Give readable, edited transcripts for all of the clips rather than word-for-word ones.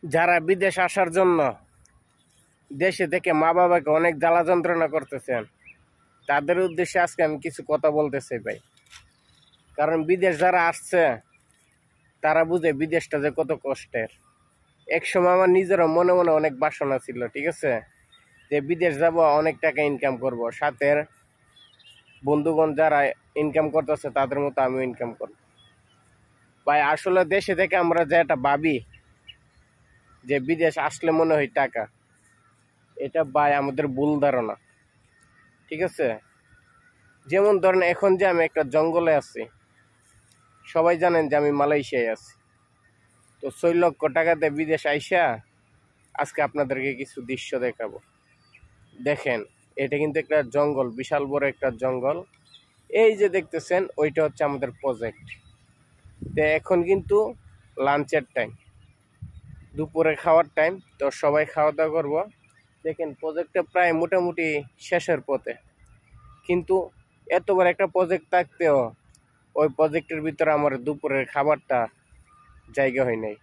যারা বিদেশ আসার জন্য দেশে থেকে মা বাবাকে অনেক জ্বালা যন্ত্রণা করতেছেন, তাদের উদ্দেশ্যে আজকে আমি কিছু কথা বলতে চাই ভাই। কারণ বিদেশ যারা আসছে তারা বুঝে বিদেশটা যে কত কষ্টের। একসময় আমার নিজেরও মনে মনে অনেক বাসনা ছিল, ঠিক আছে, যে বিদেশ যাব, অনেক টাকা ইনকাম করব, সাথে বন্ধুগণ যারা ইনকাম করতেছে তাদের মতো আমিও ইনকাম করব। ভাই আসলে দেশে থেকে আমরা যেটা ভাবি যে বিদেশ আসলে মনে হয় টাকা, এটা ভাই আমাদের ভুল ধারণা, ঠিক আছে। যেমন ধরেন এখন যে আমি একটা জঙ্গলে আছি, সবাই জানেন যে আমি মালয়েশিয়ায় আছি, তো 6 লক্ষ টাকাতে বিদেশ আইসা আজকে আপনাদেরকে কিছু দৃশ্য দেখাবো। দেখেন, এটা কিন্তু একটা জঙ্গল, বিশাল বড় একটা জঙ্গল। এই যে দেখতেছেন ওইটা হচ্ছে আমাদের প্রজেক্ট। তো এখন কিন্তু লাঞ্চের টাইম, দুপুরে খাওয়ার টাইম, তো সবাই খাওয়া দাওয়া করবো। দেখেন প্রজেক্টটা প্রায় মোটামুটি শেষের পথে, কিন্তু এত বড় একটা প্রজেক্ট থাকতেও ওই প্রজেক্টের ভিতরে আমার দুপুরের খাবারটা জায়গা হয় নাই।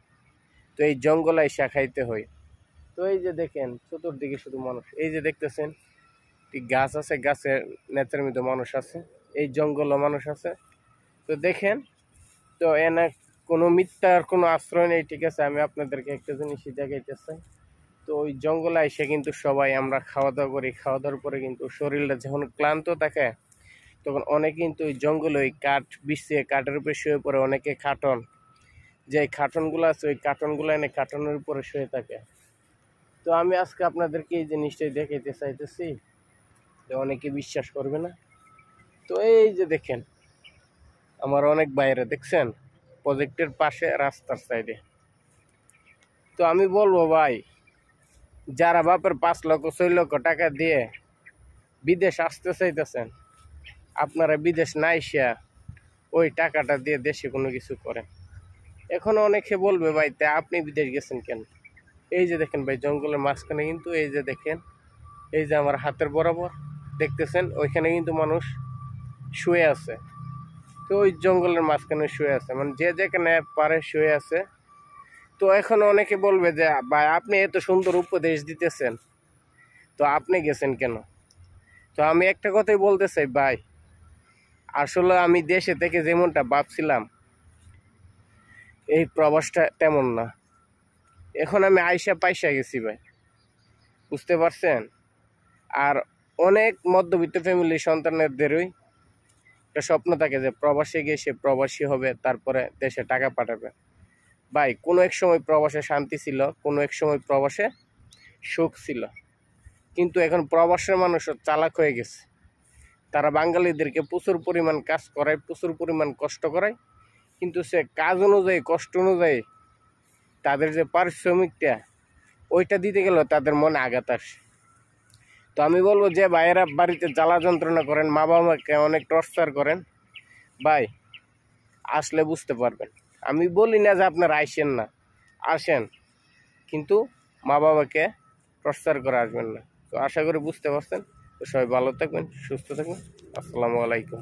তো এই জঙ্গলে এসে খাইতে হয়। তো এই যে দেখেন চতুর্দিকে শুধু মানুষ, এই যে দেখতেছেন গাছ আছে, গাছের নেচার মধ্যে মানুষ আছে, এই জঙ্গলও মানুষ আছে। তো দেখেন, তো এনে কোনো মিথ্যার কোনো আশ্রয় নেই, ঠিক আছে। আমি আপনাদেরকে একটা জিনিসই দেখাইতে চাই। তো ওই জঙ্গলে এসে কিন্তু সবাই আমরা খাওয়া দাওয়া করি, খাওয়া দাওয়ার পরে কিন্তু শরীরটা যখন ক্লান্ত থাকে তখন অনেকে কিন্তু ওই জঙ্গলে ওই কাঠ বিছিয়ে কাঠের উপরে শুয়ে পড়ে, অনেকে খাটন, যে খাটনগুলো আছে ওই কার্টনগুলো এনে কার্টনের উপরে শুয়ে থাকে। তো আমি আজকে আপনাদেরকে এই জিনিসটাই দেখাইতে চাইতেছি, যে অনেকে বিশ্বাস করবে না। তো এই যে দেখেন আমার অনেক বাইরে দেখছেন প্রজেক্টের পাশে রাস্তার সাইডে। তো আমি বলবো ভাই, যারা বাপের 5 লক্ষ 6 লক্ষ টাকা দিয়ে বিদেশ আসতে চাইতেছেন, আপনারা বিদেশ না এসে ওই টাকাটা দিয়ে দেশে কোনো কিছু করেন। এখন অনেকে বলবে ভাই তা আপনি বিদেশ গেছেন কেন? এই যে দেখেন ভাই জঙ্গলের মাঝখানে কিন্তু এই যে দেখেন, এই যে আমার হাতের বরাবর দেখতেছেন ওইখানে কিন্তু মানুষ শুয়ে আছে। তো ওই জঙ্গলের মাঝখানে শুয়ে আছে, মানে যে যেখানে পারে শুয়ে আছে। তো এখন অনেকে বলবে যে ভাই আপনি এত সুন্দর উপদেশ দিতেছেন, তো আপনি গেছেন কেন? তো আমি একটা কথাই বলতে চাই ভাই, আসলে আমি দেশে থেকে যেমনটা ভাবছিলাম এই প্রবাসটা তেমন না। এখন আমি আইসা পাইসা গেছি ভাই, বুঝতে পারছেন। আর অনেক মধ্যবিত্ত ফ্যামিলির সন্তানদেরই একটা স্বপ্ন থাকে যে প্রবাসে গিয়ে সে প্রবাসী হবে, তারপরে দেশে টাকা পাঠাবে। ভাই কোনো এক সময় প্রবাসে শান্তি ছিল, কোনো এক সময় প্রবাসে সুখ ছিল, কিন্তু এখন প্রবাসের মানুষও চালাক হয়ে গেছে। তারা বাঙালিদেরকে প্রচুর পরিমাণ কাজ করায়, প্রচুর পরিমাণ কষ্ট করায়, কিন্তু সে কাজ অনুযায়ী কষ্ট অনুযায়ী তাদের যে পারিশ্রমিকটা ওইটা দিতে গেলেও তাদের মনে আঘাত আসে। তো আমি বলবো যে ভাইয়েরা বাড়িতে জ্বালা যন্ত্রণা করেন, মা বাবাকে অনেক টর্চার করেন, ভাই আসলে বুঝতে পারবেন। আমি বলি না যে আপনারা আইসেন না, আসেন, কিন্তু মা বাবাকে টর্চার করে আসবেন না। তো আশা করি বুঝতে পারছেন। তো সবাই ভালো থাকবেন, সুস্থ থাকবেন। আসসালামু আলাইকুম।